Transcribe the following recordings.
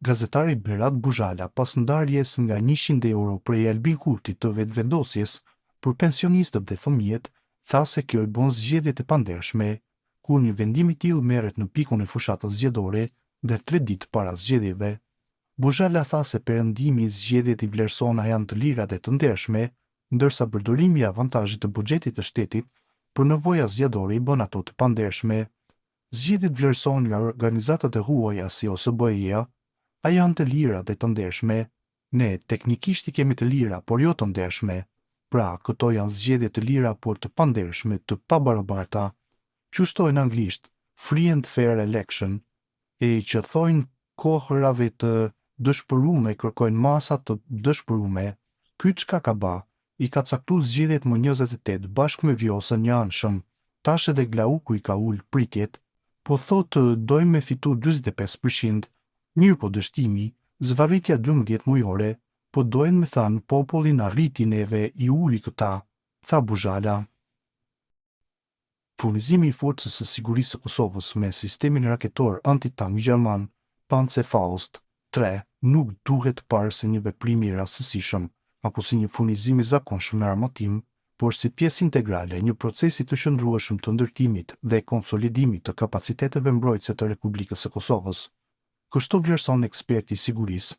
Gazetari Berat Buzhala, pas ndarjes nga 100 euro prej Albin Kurtit të vetëvendosjes për pensionistët dhe fëmijët, tha se kjo i bën zgjedhjet e pandershme, kur një vendim i tillë merret në pikun e fushatës zgjedhore dhe 3 ditë para zgjedhjeve. Buzhala tha se perëndimi i zgjedhjet i vlerësona janë të lira dhe të ndershme, ndërsa përdorimi i avantazhit të buxhetit të shtetit për nevoja zgjedhore i bën ato të pandershme. Zgjedhjet vlerësohen nga organizatat e huaja si OSBE-ja, a janë të lira dhe të ndershme. Ne teknikisht i kemi të lira, por jo të ndershme. Pra, këto janë zgjedhje të lira, por të pandershme, të pabarabarta. Qushtojnë anglisht free and fair election, e që thojnë kohërave të dëshpërume kërkojnë masa të dëshpërume. Ky çka ka ba, i ka caktuar zgjedhjet më 28 bashkë me Vjosën një anshëm. Tash edhe Glauku i ka ul pritjet, po thotë dojmë me fitu 45%. Mirë po dështimi, zvarritja 12 mujore, po dojnë me thanë popullin arriti neve i uli këta, tha Buzhala. Furnizimi i forcës së sigurisë së Kosovës me sistemin raketor antitank gjerman Panzerfaust 3 nuk duhet parë si një veprim i rastësishëm apo si një furnizim i zakonshëm me armatim, por si pjesë integrale e një procesi të qëndrueshëm të ndërtimit dhe konsolidimit të kapaciteteve mbrojtëse të Republikës së Kosovës. Kështu vlerëson eksperti i sigurisë,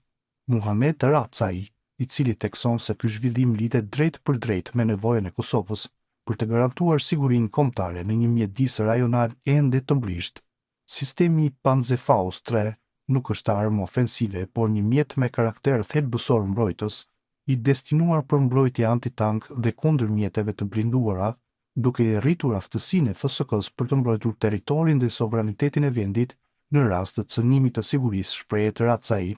Muhamet Racai, i cili thekson se ky zhvillim lidhet drejt për drejt me nevojën e Kosovës për të garantuar sigurinë kombëtare në një mjedis rajonal ende të mrisht. Sistemi Panzerfaust 3 nuk është armë ofensive, por një mjet me karakter thelbësor mbrojtës, i destinuar për mbrojtje antitank dhe kundër mjeteve të blinduara, duke i rritur aftësinë e FSK-s për të mbrojtur territorin dhe sovranitetin e vendit në rast të cënimit të sigurisë, shprehet Racai.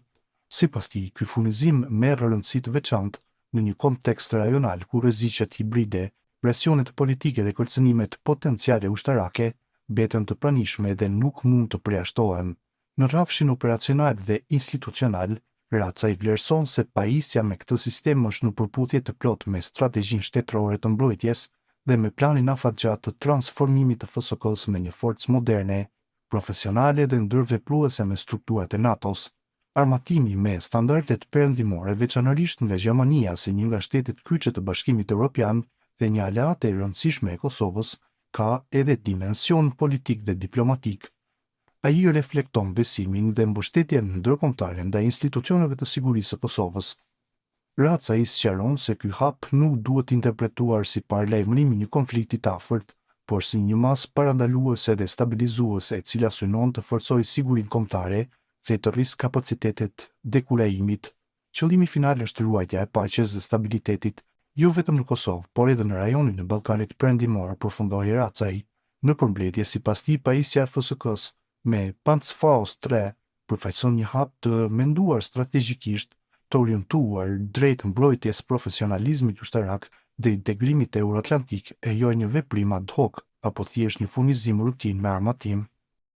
Sipas tij, ky furnizim merr rëndësi të veçantë në një kontekst rajonal ku rreziqet hibride, presionet politike dhe kërcënimet potenciale ushtarake beten të pranishme dhe nuk mund të përjashtohen. Në rrafshin operacional dhe institucional, Racai vlerëson se pajisja me këtë sistem është në përputhje të plotë me strategjinë shtetërore të mbrojtjes dhe me planin afatgjatë të transformimit të FSK-s me një forcë moderne, profesionale dhe ndërvepruese me strukturat e NATO-s. Armatimi me standardet perëndimore, veçanërisht nga Gjermania si një nga shtetet kyçe të Bashkimit Evropian dhe një aleate e rëndësishme e Kosovës, ka edhe dimension politik dhe diplomatik. Ai reflekton besimin dhe mbështetjen ndërkombëtare ndaj institucioneve të sigurisë së Kosovës. Racai sqaron se ky hap nuk duhet interpretuar si paralajmërim i një konflikti të afërt, por si një masë parandaluese dhe stabilizuese e cila synon të forcojë sigurinë kombëtare dhe të rrisë kapacitetet dekurajimit. Qëllimi final është ruajtja e paqes dhe stabilitetit, jo vetëm në Kosovë, por edhe në rajonin e Ballkanit Perëndimor, përfundoi Racai. Në përmbledhje, sipas tij, pajisja e FSK-s me Panzerfaust 3 përfaqëson një hap të menduar strategjikisht, të orientuar drejt mbrojtjes profesionalizmit ushtarak dhe integrimit euroatlantik, e jo një veprim ad hoc apo thjesht një furnizim rutinë me armatim.